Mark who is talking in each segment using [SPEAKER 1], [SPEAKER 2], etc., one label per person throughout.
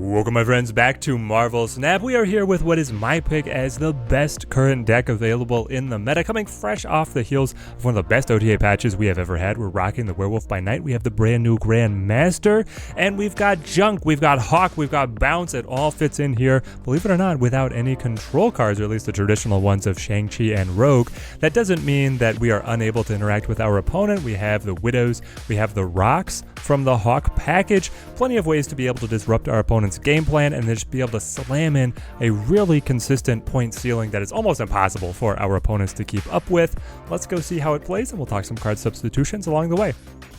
[SPEAKER 1] Welcome my friends back to Marvel Snap. We are here with what is my pick as the best current deck available in the meta, coming fresh off the heels of one of the best OTA patches we have ever had. We're rocking the Werewolf by Night. We have the brand new Grand Master, and we've got Junk, we've got Hawk, we've got Bounce. It all fits in here, believe it or not, without any control cards, or at least the traditional ones of Shang-Chi and Rogue. That doesn't mean that we are unable to interact with our opponent. We have the Widows, we have the Rocks from the Hawk package. Plenty of ways to be able to disrupt our opponent's game plan and then just be able to slam in a really consistent point ceiling that is almost impossible for our opponents to keep up with. Let's go see how it plays, and we'll talk some card substitutions along the way.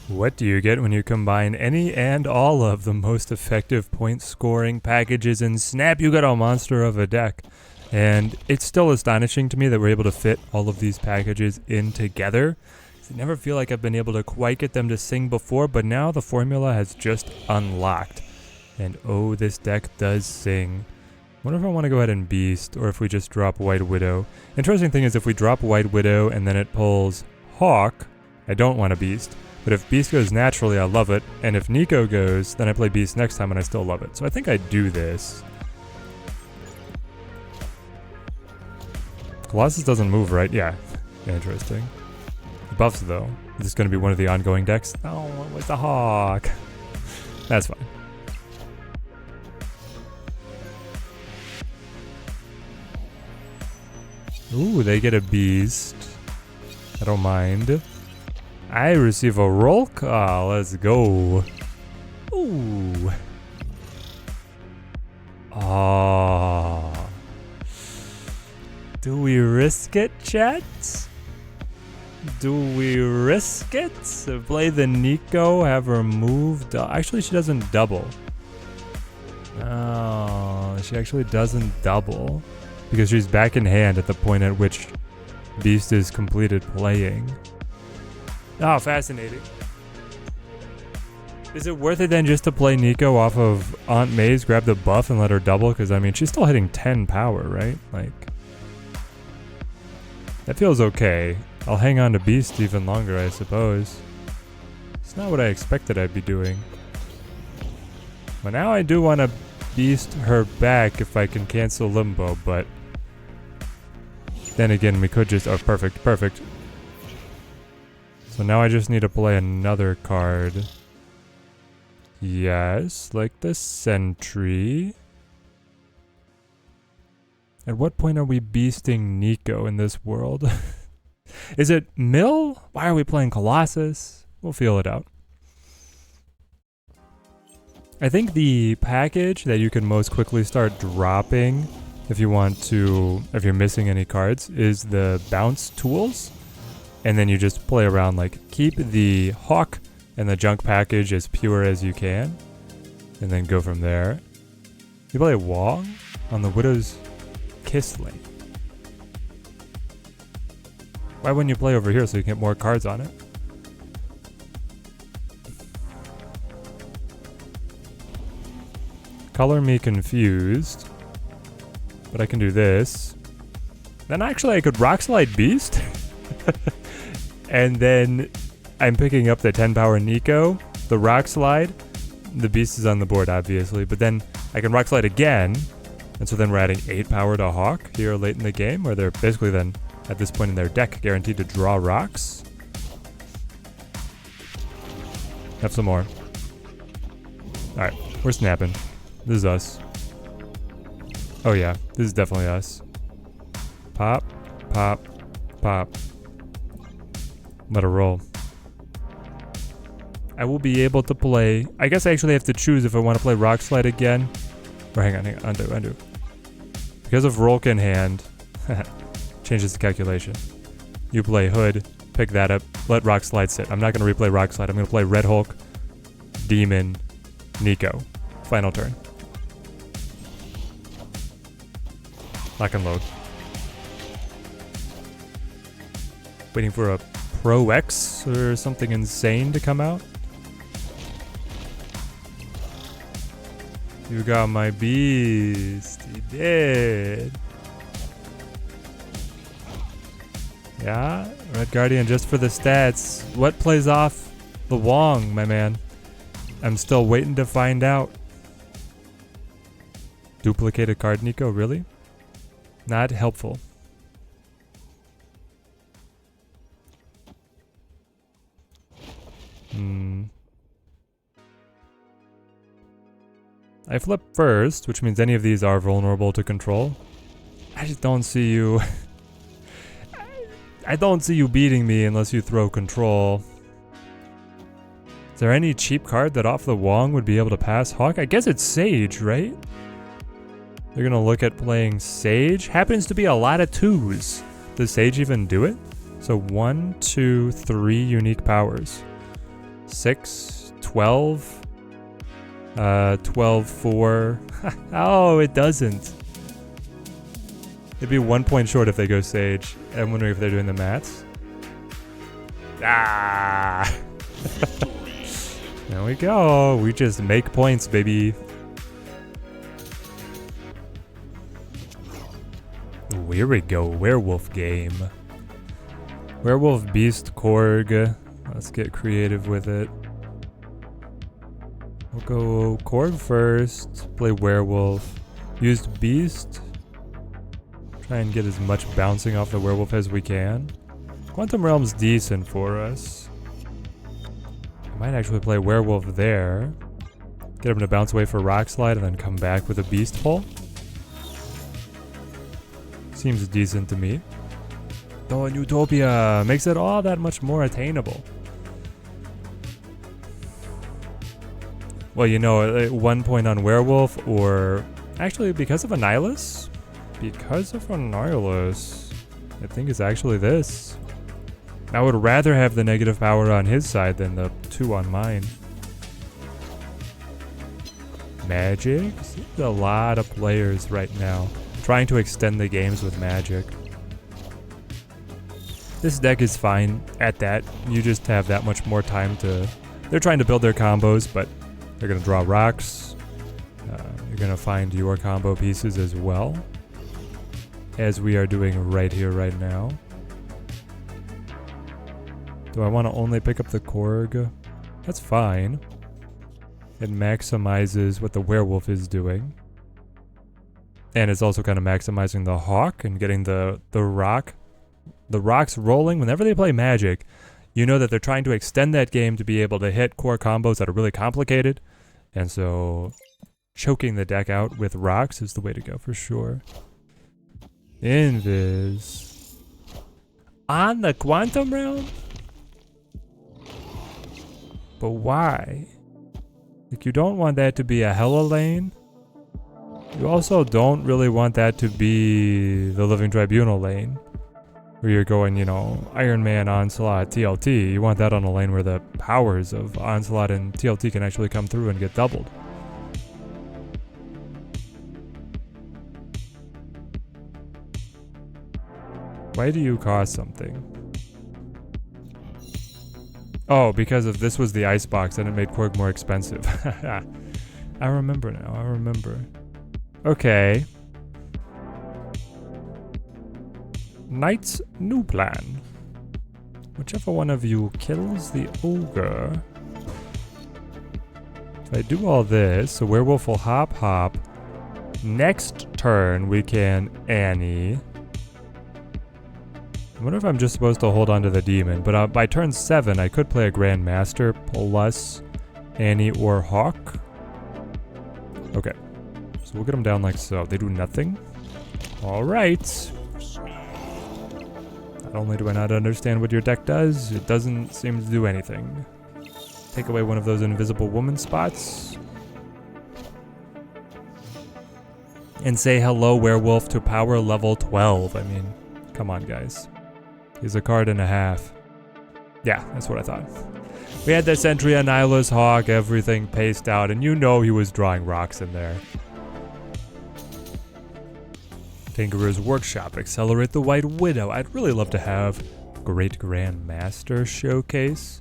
[SPEAKER 1] What do you get when you combine any and all of the most effective point scoring packages in Snap? You got a monster of a deck. And it's still astonishing to me that we're able to fit all of these packages in together. I never feel like I've been able to quite get them to sing before, but now the formula has just unlocked. And oh, this deck does sing. I wonder if I want to go ahead and Beast, or if we just drop White Widow. Interesting thing is, if we drop White Widow and then it pulls Hawk, I don't want to Beast. But if Beast goes naturally, I love it. And if Nico goes, then I play Beast next time and I still love it. So I think I do this. Colossus doesn't move, right? Yeah. Interesting. Buffs though. Is this going to be one of the ongoing decks? Oh, it was the Hawk. That's fine. Ooh, they get a Beast. I don't mind. I receive a roll call. Let's go. Ooh. Oh. Do we risk it, chat? Do we risk it? Play the Nico, have her move. Actually, she doesn't double. Oh, she actually doesn't double. Because she's back in hand at the point at which Beast is completed playing. Oh, fascinating. Is it worth it then just to play Nico off of Aunt May's, grab the buff and let her double? Because, I mean, she's still hitting 10 power, right? Like, that feels okay. I'll hang on to Beast even longer, I suppose. It's not what I expected I'd be doing. But now I do want to Beast her back if I can cancel Limbo, but then again, we could just... Oh, perfect, perfect. So now I just need to play another card. Yes, like the Sentry. At what point are we beasting Nico in this world? Is it Mill? Why are we playing Colossus? We'll feel it out. I think the package that you can most quickly start dropping if you want to, if you're missing any cards, is the Bounce tools. And then you just play around, like keep the Hawk and the Junk package as pure as you can. And then go from there. You play Wong on the Widow's Kiss lane. Why wouldn't you play over here so you can get more cards on it? Color me confused. But I can do this. Then actually I could Rock Slide Beast. And then I'm picking up the 10 power Nico, the Rock Slide. The Beast is on the board obviously, but then I can Rock Slide again. And so then we're adding 8 power to Hawk here late in the game, where they're basically then at this point in their deck guaranteed to draw rocks. Have some more. Alright, we're snapping. This is us. Oh yeah, this is definitely us. Pop, pop, pop. Let her roll. I will be able to play... I guess I actually have to choose if I want to play Rock Slide again. Or hang on, undo. Because of Rolk in hand, changes the calculation. You play Hood, pick that up, let Rock Slide sit. I'm not going to replay Rock Slide. I'm going to play Red Hulk, Demon, Nico. Final turn. Lock and load. Waiting for a Pro X or something insane to come out. You got my Beast. You did. Yeah, Red Guardian just for the stats. What plays off the Wong, my man? I'm still waiting to find out. duplicate a card, Nico, really? Not helpful. I flip first, which means any of these are vulnerable to control. I just don't see you... I don't see you beating me unless you throw control. Is there any cheap card that off the wong would be able to pass Hawk? I guess it's Sage, right? They're gonna look at playing Sage. Happens to be a lot of 2s. Does Sage even do it? So 1, 2, 3 unique powers. 6, 12, 12, 4. Oh, it doesn't. It'd be 1 point short if they go Sage. I'm wondering if they're doing the maths. Ah! There we go. We just make points, baby. Here we go. Werewolf game. Werewolf, Beast, Korg. Let's get creative with it. We'll go Korg first. Play Werewolf. Used Beast. Try and get as much bouncing off the Werewolf as we can. Quantum Realm's decent for us. I might actually play Werewolf there. Get him to bounce away for Rock Slide and then come back with a Beast Pull. Seems decent to me. Though Utopia makes it all that much more attainable. Well, you know, 1 point on Werewolf, or actually because of Annihilus? Because of Annihilus, I think it's actually this. I would rather have the negative power on his side than the 2 on mine. Magic? There's a lot of players right now trying to extend the games with Magic. This deck is fine at that. You just have that much more time to... They're trying to build their combos, but they're going to draw rocks. You're going to find your combo pieces as well, as we are doing right here, right now. Do I want to only pick up the Korg? That's fine. It maximizes what the Werewolf is doing. And it's also kind of maximizing the Hawk and getting the rocks rolling. Whenever they play Magic, you know that they're trying to extend that game to be able to hit core combos that are really complicated. And so choking the deck out with rocks is the way to go for sure. Invis. On the Quantum Realm? But why? Like, you don't want that to be a Hella lane. You also don't really want that to be the Living Tribunal lane, where you're going, you know, Iron Man, Onslaught, TLT. You want that on a lane where the powers of Onslaught and TLT can actually come through and get doubled. Why do you cost something? Oh, because of this was the icebox and it made Korg more expensive. I remember now, I remember. Okay. Knight's new plan. Whichever one of you kills the ogre. If I do all this, so Werewolf will hop hop. Next turn we can Annie. I wonder if I'm just supposed to hold on to the demon, but by turn 7 I could play a Grandmaster plus Annie or Hawk. Okay, so we'll get them down like so. They do nothing. Alright. Not only do I not understand what your deck does, it doesn't seem to do anything. Take away one of those invisible woman spots. And say hello, Werewolf, to power level 12. I mean, come on, guys. He's a card and a half. Yeah, that's what I thought. We had the Sentry, Annihilus, Hawk, everything paced out, and you know he was drawing rocks in there. Tinkerer's Workshop, accelerate the White Widow. I'd really love to have Great Grandmaster Showcase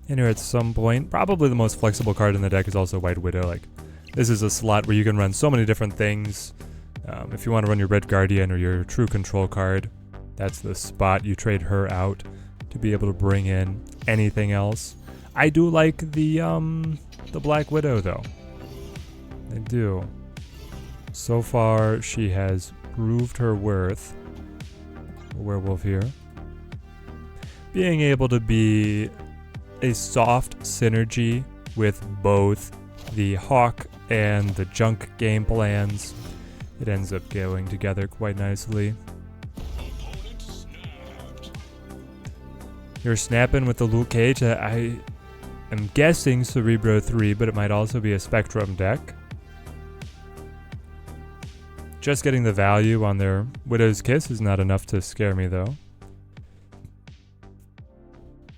[SPEAKER 1] in here at some point. Probably the most flexible card in the deck is also White Widow. Like, this is a slot where you can run so many different things. If you want to run your Red Guardian or your True Control card, that's the spot. You trade her out to be able to bring in anything else. I do like the Black Widow though. I do. So far, she has proved her worth. A werewolf here. Being able to be a soft synergy with both the Hawk and the Junk game plans. It ends up going together quite nicely. You're snapping with the Luke Cage. I am guessing Cerebro 3, but it might also be a Spectrum deck. Just getting the value on their Widow's Kiss is not enough to scare me, though.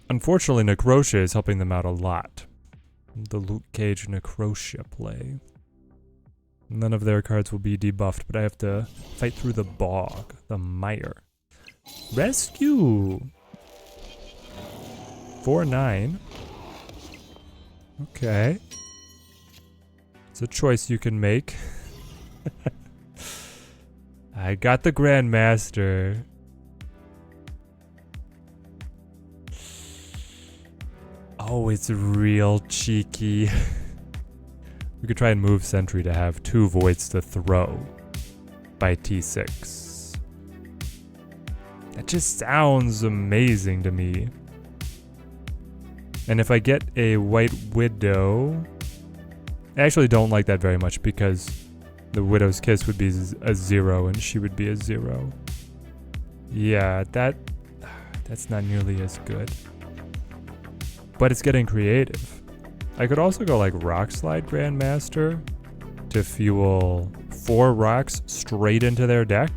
[SPEAKER 1] Unfortunately, Necrotia is helping them out a lot. The Luke Cage Necrotia play. None of their cards will be debuffed, but I have to fight through the bog, the mire. Rescue! 4/9. Okay. It's a choice you can make. I got the Grandmaster. Oh, it's real cheeky. We could try and move Sentry to have 2 voids to throw by T6. That just sounds amazing to me. And if I get a White Widow... I actually don't like that very much because the Widow's Kiss would be a 0 and she would be a 0. Yeah, that's not nearly as good. But it's getting creative. I could also go like Rock Slide Grandmaster to fuel 4 rocks straight into their deck.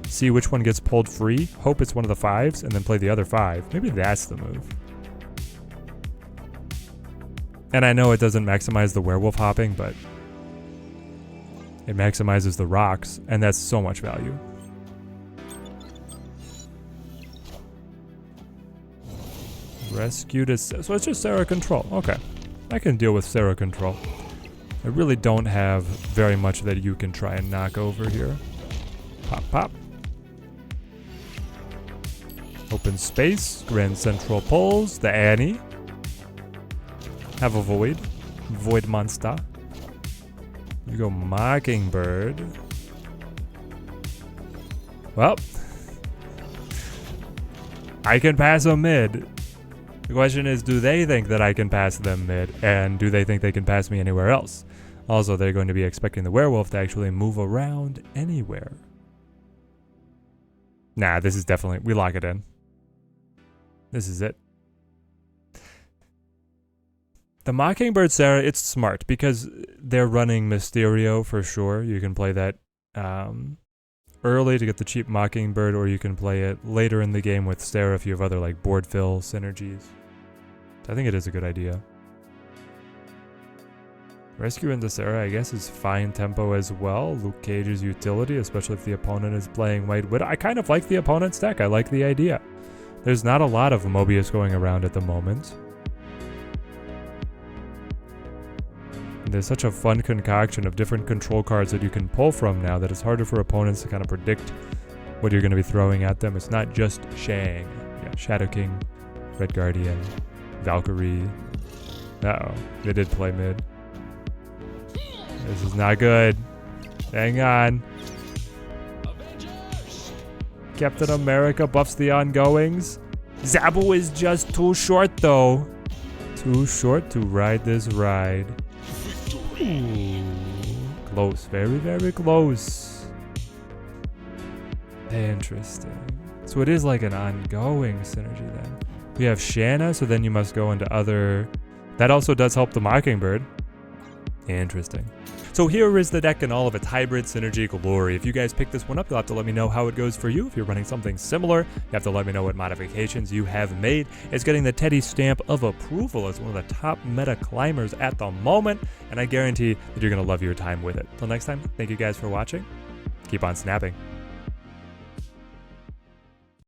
[SPEAKER 1] See which one gets pulled free, hope it's one of the 5s, and then play the other 5. Maybe that's the move. And I know it doesn't maximize the werewolf hopping, but it maximizes the rocks, and that's so much value. Rescue to... So it's just Sarah Control. Okay. I can deal with Sarah Control. I really don't have very much that you can try and knock over here. Pop, pop. Open space. Grand Central pulls. The Annie. Have a void. Void monster. You go Mockingbird. Well. I can pass a mid. The question is, do they think that I can pass them mid? And do they think they can pass me anywhere else? Also, they're going to be expecting the werewolf to actually move around anywhere. Nah, this is definitely... We lock it in. This is it. The Mockingbird Sarah, it's smart because they're running Mysterio for sure. You can play that early to get the cheap Mockingbird, or you can play it later in the game with Sarah if you have other like board fill synergies. So I think it is a good idea. Rescue into Sarah, I guess, is fine tempo as well. Luke Cage's utility, especially if the opponent is playing White Widow. I kind of like the opponent's deck. I like the idea. There's not a lot of Mobius going around at the moment. There's such a fun concoction of different control cards that you can pull from now that it's harder for opponents to kind of predict what you're going to be throwing at them. It's not just Shang. Yeah, Shadow King, Red Guardian, Valkyrie. Uh-oh, they did play mid. This is not good. Hang on. Captain America buffs the ongoings. Zabu is just too short though. Too short to ride this ride. Ooh, close, very, very close. Interesting. So it is like an ongoing synergy then. We have Shanna, so then you must go into other... That also does help the Mockingbird. Interesting. So here is the deck in all of its hybrid synergy glory. If you guys pick this one up, you'll have to let me know how it goes for you. If you're running something similar, you have to let me know what modifications you have made. It's getting the Teddy stamp of approval as one of the top meta climbers at the moment, and I guarantee that you're going to love your time with it. Till next time, thank you guys for watching. Keep on snapping.